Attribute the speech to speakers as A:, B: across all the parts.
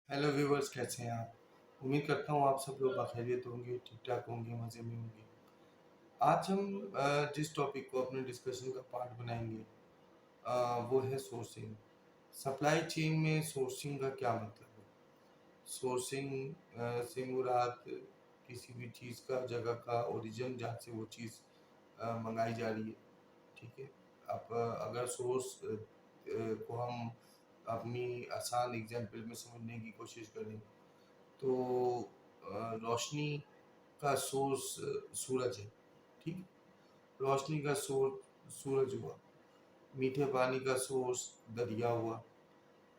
A: Hello viewers, कैसे हैं आप? उम्मीद करता हूँ आप सब लोग बखैरियत होंगे, ठीक-ठाक होंगे, मज़े में होंगे। आज हम जिस टॉपिक को अपने डिस्कशन का पार्ट बनाएँगे वो है सोर्सिंग। सप्लाई चेन में सोर्सिंग का क्या मतलब है? सोर्सिंग से मुराद किसी भी चीज़ का, जगह का ओरिजिन जहाँ से वो चीज़ मँगाई जा रही है, ठीक है? अब अगर सोर्स को हम अपनी आसान एग्ज़ाम्पल में समझने की कोशिश करें तो रोशनी का सोर्स सूरज है, ठीक? रोशनी का सोर्स सूरज हुआ, मीठे पानी का सोर्स दरिया हुआ।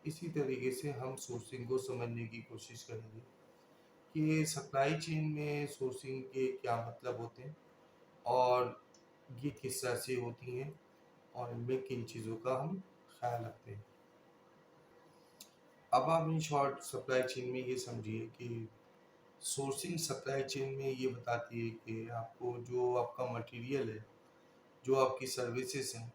A: इसी तरीके से हम सोर्सिंग को समझने की कोशिश करेंगे कि सप्लाई चेन में सोर्सिंग के क्या मतलब होते हैं और ये किस तरह से होती हैं और इनमें किन चीज़ों का हम ख्याल रखते हैं। अब आप इन शॉर्ट सप्लाई चेन में ये समझिए कि सोर्सिंग सप्लाई चेन में ये बताती है कि आपको जो आपका मटेरियल है, जो आपकी सर्विसेज हैं,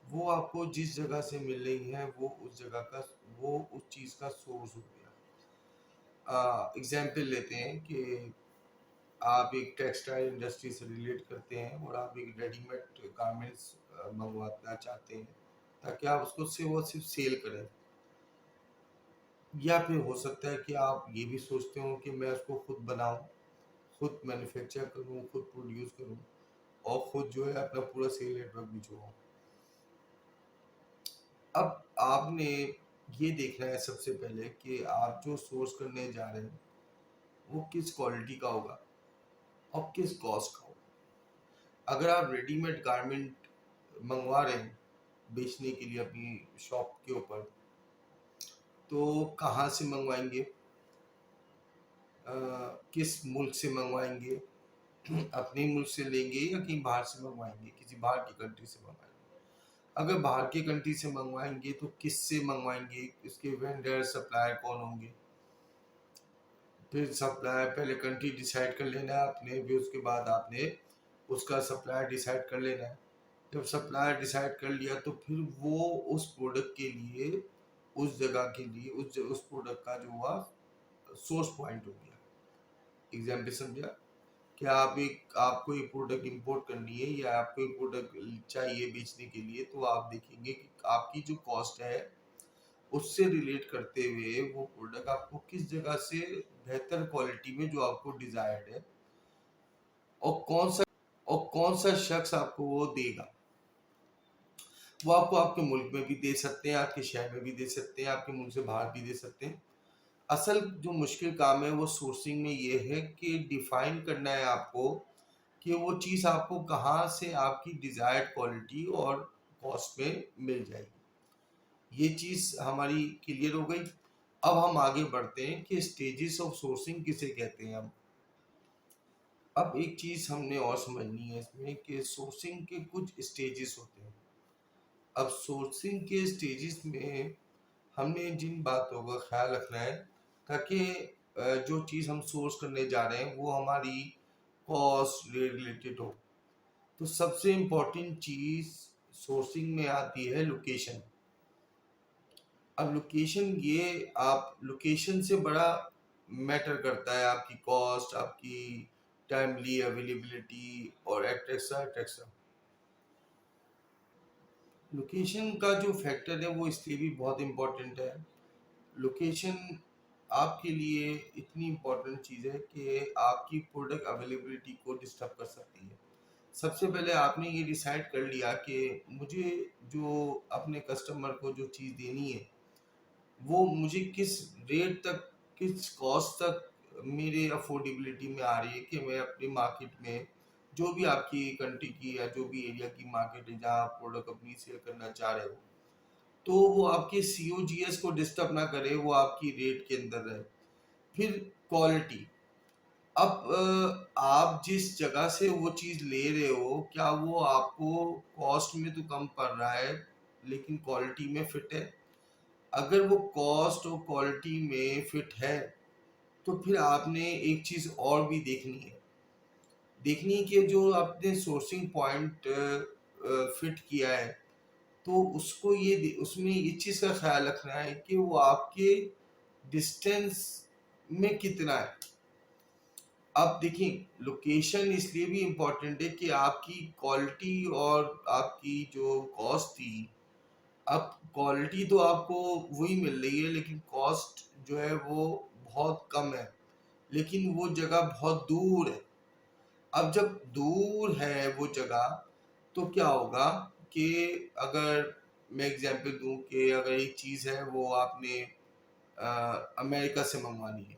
A: वो आपको जिस जगह से मिल रही हैं वो उस चीज़ का सोर्स हो गया। एग्जाम्पल लेते हैं कि आप एक टेक्सटाइल इंडस्ट्री से रिलेट करते हैं और आप एक रेडीमेड गारमेंट्स मंगवाना चाहते हैं ताकि आप उसको सिर्फ सेल करें, या फिर हो सकता है कि आप ये भी सोचते हो कि मैं उसको खुद बनाऊं, खुद मैन्युफैक्चर करूं, खुद प्रोड्यूस करूं और खुद जो है अपना पूरा सेल नेटवर्क भी जो हो। अब आपने ये देखना है सबसे पहले कि आप जो सोर्स करने जा रहे हैं वो किस क्वालिटी का होगा और किस कॉस्ट का होगा। अगर आप रेडीमेड गारमेंट मंगवा रहे हैं बेचने के लिए अपनी शॉप के ऊपर, तो कहाँ से मंगवाएंगे, किस मुल्क से मंगवाएंगे, अपने मुल्क से लेंगे या कहीं बाहर से मंगवाएंगे, किसी बाहर की कंट्री से मंगवाएंगे। अगर बाहर की कंट्री से मंगवाएंगे तो किससे मंगवाएंगे, इसके वेंडर सप्लायर कौन होंगे। फिर सप्लायर पहले कंट्री डिसाइड कर लेना है आपने, फिर उसके बाद आपने उसका सप्लायर डिसाइड कर लेना है। जब सप्लायर डिसाइड कर लिया तो फिर वो उस प्रोडक्ट के लिए, उस जगह के लिए उस प्रोडक्ट का जो हुआ सोर्स पॉइंट हो गया। एग्जाम्पल समझा? कि आपको एक प्रोडक्ट इंपोर्ट करनी है या आपको एक प्रोडक्ट चाहिए बेचने के लिए, तो आप देखेंगे कि आपकी जो कॉस्ट है उससे रिलेट करते हुए वो प्रोडक्ट आपको किस जगह से बेहतर क्वालिटी में जो आपको डिजायर्ड है और कौन सा शख्स आपको वो देगा। वो आपको आपके मुल्क में भी दे सकते हैं, आपके शहर में भी दे सकते हैं, आपके मुल्क से बाहर भी दे सकते हैं। असल जो मुश्किल काम है वो सोर्सिंग में ये है कि डिफाइन करना है आपको कि वो चीज़ आपको कहाँ से आपकी डिजायर्ड क्वालिटी और कॉस्ट में मिल जाएगी। ये चीज़ हमारी क्लियर हो गई। अब हम आगे बढ़ते हैं कि स्टेजेस ऑफ सोर्सिंग किसे कहते हैं। अब एक चीज़ हमने और समझनी है इसमें कि सोर्सिंग के कुछ स्टेजेस होते हैं। अब सोर्सिंग के स्टेजेस में हमने जिन बातों का ख्याल रखना है ताकि जो चीज़ हम सोर्स करने जा रहे हैं वो हमारी कॉस्ट रिलेटेड हो। तो सबसे इम्पोर्टेंट चीज़ सोर्सिंग में आती है लोकेशन। अब लोकेशन, ये आप लोकेशन से बड़ा मैटर करता है आपकी कॉस्ट, आपकी टाइमली अवेलेबिलिटी और एक्सेट्रा एक्सेट्रा। लोकेशन का जो फैक्टर है वो इसलिए भी बहुत इम्पोर्टेंट है। लोकेशन आपके लिए इतनी इम्पोर्टेंट चीज़ है कि आपकी प्रोडक्ट अवेलेबिलिटी को डिस्टर्ब कर सकती है। सबसे पहले आपने ये डिसाइड कर लिया कि मुझे जो अपने कस्टमर को जो चीज़ देनी है वो मुझे किस रेट तक, किस कॉस्ट तक मेरे अफोर्डेबिलिटी में आ रही है कि मैं अपनी मार्केट में, जो भी आपकी कंट्री की या जो भी एरिया की मार्केट है जहाँ आप प्रोडक्ट अपनी सेल करना चाह रहे हो, तो वो आपके सीओजीएस को डिस्टर्ब ना करे, वो आपकी रेट के अंदर रहे। फिर क्वालिटी। अब आप जिस जगह से वो चीज़ ले रहे हो क्या वो आपको कॉस्ट में तो कम पड़ रहा है लेकिन क्वालिटी में फिट है। अगर वो कॉस्ट और क्वालिटी में फिट है तो फिर आपने एक चीज़ और भी देखनी है कि जो आपने सोर्सिंग पॉइंट फिट किया है तो उसको उसमें ये चीज़ का ख्याल रखना है कि वो आपके डिस्टेंस में कितना है। अब देखिए, लोकेशन इसलिए भी इम्पोर्टेंट है कि आपकी क्वालिटी और आपकी जो कॉस्ट थी, अब क्वालिटी तो आपको वही मिल रही है लेकिन कॉस्ट जो है वो बहुत कम है, लेकिन वो जगह बहुत दूर है। अब जब दूर है वो जगह, तो क्या होगा कि अगर मैं एग्जांपल दूं कि अगर एक चीज़ है वो आपने अमेरिका से मंगवानी है,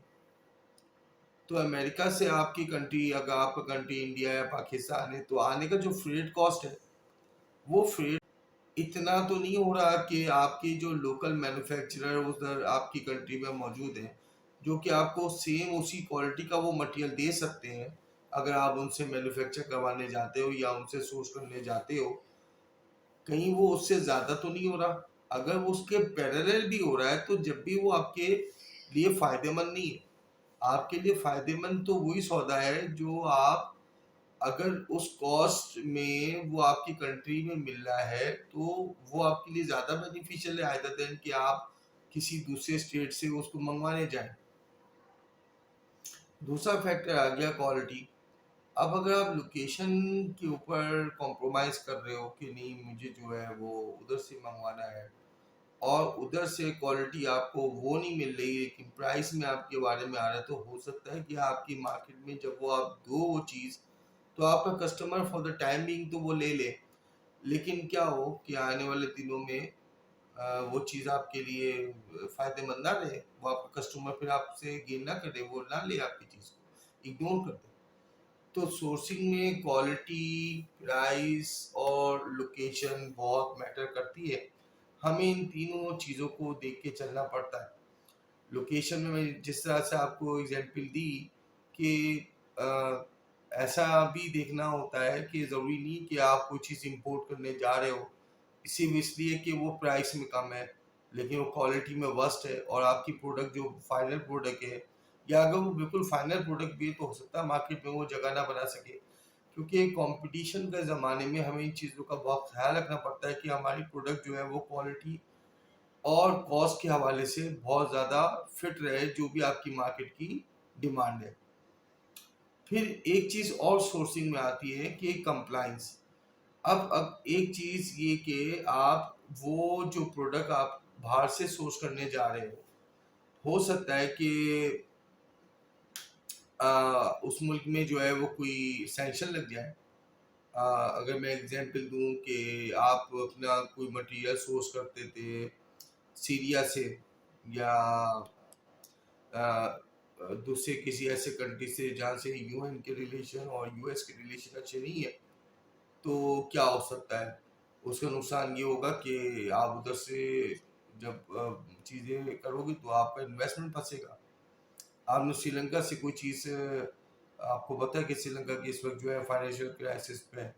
A: तो अमेरिका से आपकी कंट्री, अगर आपका कंट्री इंडिया या पाकिस्तान है, तो आने का जो फ्रेट कॉस्ट है, वो फ्रेट इतना तो नहीं हो रहा कि आपके जो लोकल मैन्युफैक्चरर उधर आपकी कंट्री में मौजूद हैं, जो कि आपको सेम उसी क्वालिटी का वो मटेरियल दे सकते हैं, अगर आप उनसे मैन्युफैक्चर करवाने जाते हो या उनसे सोर्स करने जाते हो, कहीं वो उससे ज़्यादा तो नहीं हो रहा। अगर वो उसके पैरेलल भी हो रहा है, तो जब भी वो आपके लिए फ़ायदेमंद नहीं है। आपके लिए फ़ायदेमंद तो वही सौदा है जो आप, अगर उस कॉस्ट में वो आपकी कंट्री में मिल रहा है, तो वो आपके लिए ज़्यादा बेनिफिशियल है आइदर देन कि आप किसी दूसरे स्टेट से उसको मंगवाने जाएं। दूसरा फैक्टर आ गया क्वालिटी। अब अगर आप लोकेशन के ऊपर कॉम्प्रोमाइज़ कर रहे हो कि नहीं, मुझे जो है वो उधर से मंगवाना है, और उधर से क्वालिटी आपको वो नहीं मिल रही लेकिन प्राइस में आपके बारे में आ रहा है, तो हो सकता है कि आपकी मार्केट में जब वो आप दो वो चीज़, तो आपका customer for the time being तो वो ले ले, लेकिन क्या हो कि आने वाले दिनों में वो चीज़ आपके लिए फ़ायदेमंद ना रहे, वो आपका कस्टमर फिर आपसे गेन ना करे, वो ना ले आपकी चीज़ को, इग्नोर कर दे। तो सोर्सिंग में क्वालिटी, प्राइस और लोकेशन बहुत मैटर करती है। हमें इन तीनों चीज़ों को देख के चलना पड़ता है। लोकेशन में मैं जिस तरह से आपको एग्जांपल दी कि अ, ऐसा भी देखना होता है कि ज़रूरी नहीं कि आप कोई चीज़ इंपोर्ट करने जा रहे हो सिर्फ इसलिए कि वो प्राइस में कम है, लेकिन वो क्वालिटी में वर्स्ट है, और आपकी प्रोडक्ट जो फाइनल प्रोडक्ट है, या अगर वो बिल्कुल फाइनल प्रोडक्ट भी है, तो हो सकता है मार्केट में वो जगह ना बना सके। क्योंकि कंपटीशन के ज़माने में हमें इन चीज़ों का बहुत ख्याल रखना पड़ता है कि हमारी प्रोडक्ट जो है वो क्वालिटी और कॉस्ट के हवाले से बहुत ज़्यादा फिट रहे, जो भी आपकी मार्केट की डिमांड है। फिर एक चीज़ और सोर्सिंग में आती है कि कंप्लाइंस। अब एक चीज़ ये कि आप वो जो प्रोडक्ट आप बाहर से सोर्स करने जा रहे हो सकता है कि उस मुल्क में जो है वो कोई सैंक्शन लग जाए। अगर मैं एग्जांपल दूं कि आप अपना कोई मटेरियल सोर्स करते थे सीरिया से, या दूसरे किसी ऐसे कंट्री से जहाँ से यूएन के रिलेशन और यूएस के रिलेशन अच्छे नहीं है, तो क्या हो सकता है, उसका नुकसान ये होगा कि आप उधर से जब चीज़ें करोगे तो आपका इन्वेस्टमेंट फंसेगा। आपने श्रीलंका से कोई चीज़, आपको पता है कि श्रीलंका की इस वक्त जो है फाइनेंशियल क्राइसिस पे है।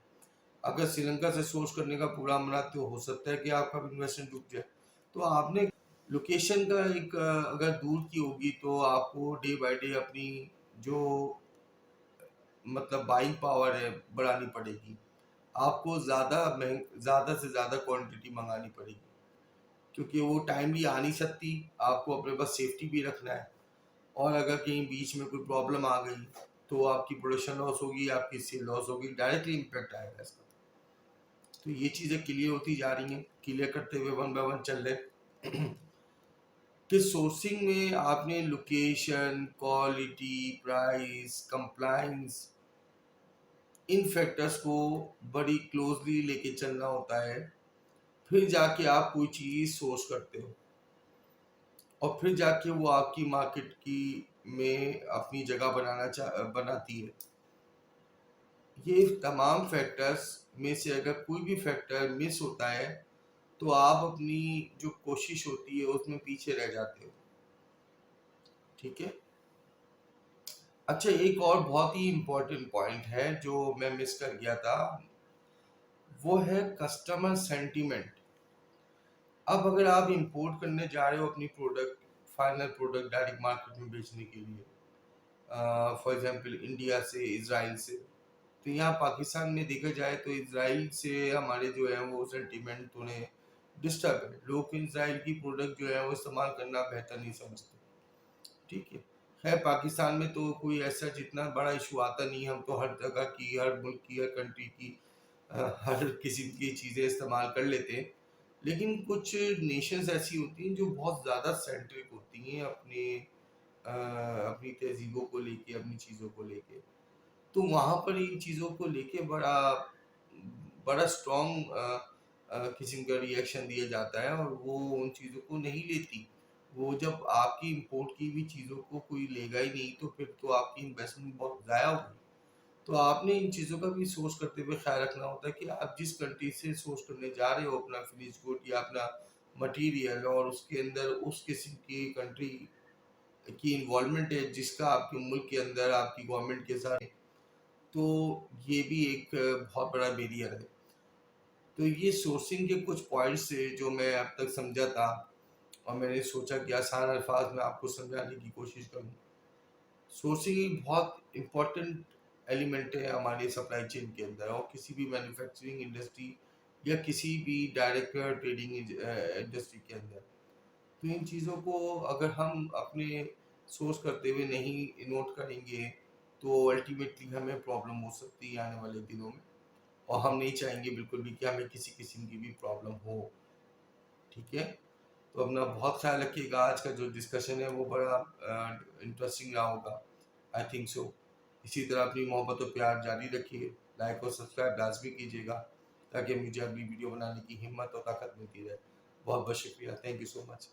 A: अगर श्रीलंका से सोर्स करने का प्रोग्राम बनाते हो सकता है कि आपका इन्वेस्टमेंट रुक जाए। तो आपने लोकेशन का एक अगर दूर की होगी, तो आपको डे बाय डे अपनी जो मतलब बाइंग पावर है बढ़ानी पड़ेगी। आपको ज़्यादा से ज़्यादा क्वांटिटी मंगानी पड़ेगी, क्योंकि वो टाइमली आ नहीं सकती। आपको अपने पास सेफ्टी भी रखना है, और अगर कहीं बीच में कोई प्रॉब्लम आ गई, तो आपकी प्रोडक्शन लॉस होगी, आपकी सेल लॉस होगी, डायरेक्टली इम्पैक्ट आएगा इसका। तो ये चीज़ें क्लियर होती जा रही हैं, क्लियर करते हुए वन बाय वन चल रहे कि सोर्सिंग में आपने लोकेशन, क्वालिटी, प्राइस, कंप्लाइंस, इन फैक्टर्स को बड़ी क्लोजली लेके चलना होता है। फिर जाके आप कोई चीज़ सोर्स करते हो, और फिर जाके वो आपकी मार्केट की में अपनी जगह बनाती है। ये तमाम फैक्टर्स में से अगर कोई भी फैक्टर मिस होता है, तो आप अपनी जो कोशिश होती है उसमें पीछे रह जाते हो। ठीक है। अच्छा, एक और बहुत ही इम्पोर्टेंट पॉइंट है जो मैं मिस कर गया था, वो है कस्टमर सेंटीमेंट। अब अगर आप इंपोर्ट करने जा रहे हो अपनी product, final product direct market में बेचने के लिए, फॉर एग्जांपल इंडिया से, इजराइल से, तो यहाँ पाकिस्तान में देखा जाए तो इजराइल से हमारे जो है वो सेंटीमेंट थोड़े डिस्टर्ब है। लोग इजराइल की प्रोडक्ट जो है वो इस्तेमाल करना बेहतर नहीं समझते। ठीक है। खैर पाकिस्तान में तो कोई ऐसा जितना बड़ा इशू आता नहीं है, हम तो हर जगह की, हर मुल्क की, हर कंट्री की हर किस्म की चीज़ें इस्तेमाल कर लेते हैं। लेकिन कुछ नेशंस ऐसी होती हैं जो बहुत ज़्यादा सेंट्रिक होती हैं अपनी तहज़ीबों को लेके, अपनी चीज़ों को लेके। तो वहाँ पर इन चीज़ों को लेके बड़ा बड़ा स्ट्रॉन्ग किस्म का रिएक्शन दिया जाता है और वो उन चीज़ों को नहीं लेती। वो जब आपकी इम्पोर्ट की हुई चीज़ों को कोई लेगा ही नहीं, तो फिर तो आपकी इन्वेस्टमेंट बहुत ज़ाया होगी। तो आपने इन चीज़ों का भी सोच करते हुए ख़्याल रखना होता है कि आप जिस कंट्री से सोर्स करने जा रहे हो अपना फिनिश गुड या अपना मटेरियल, और उसके अंदर उस किस्म की कंट्री की इन्वॉल्वमेंट है जिसका आपके मुल्क के अंदर आपकी गवर्नमेंट के साथ है। तो ये भी एक बहुत बड़ा बैरियर है। तो ये सोर्सिंग के कुछ पॉइंट्स थे जो मैं अब तक समझा था, और मैंने सोचा कि आसान अल्फाज में आपको समझाने की कोशिश करूँ। सोर्सिंग एक बहुत इम्पोर्टेंट एलिमेंट है हमारे सप्लाई चेन के अंदर, और किसी भी मैन्युफैक्चरिंग इंडस्ट्री या किसी भी डायरेक्ट ट्रेडिंग इंडस्ट्री के अंदर। तो इन चीज़ों को अगर हम अपने सोर्स करते हुए नहीं नोट करेंगे, तो अल्टीमेटली हमें प्रॉब्लम हो सकती है आने वाले दिनों में, और हम नहीं चाहेंगे बिल्कुल भी कि हमें किसी किस्म की भी प्रॉब्लम हो। ठीक है। तो अपना बहुत ख्याल रखिएगा। आज का जो डिस्कशन है वो बड़ा इंटरेस्टिंग रहा होगा, आई थिंक सो। इसी तरह अपनी मोहब्बत और प्यार जारी रखिए। लाइक और सब्सक्राइब लाजमी कीजिएगा ताकि मुझे अगली वीडियो बनाने की हिम्मत और ताकत मिलती रहे। बहुत बहुत शुक्रिया। Thank you so much.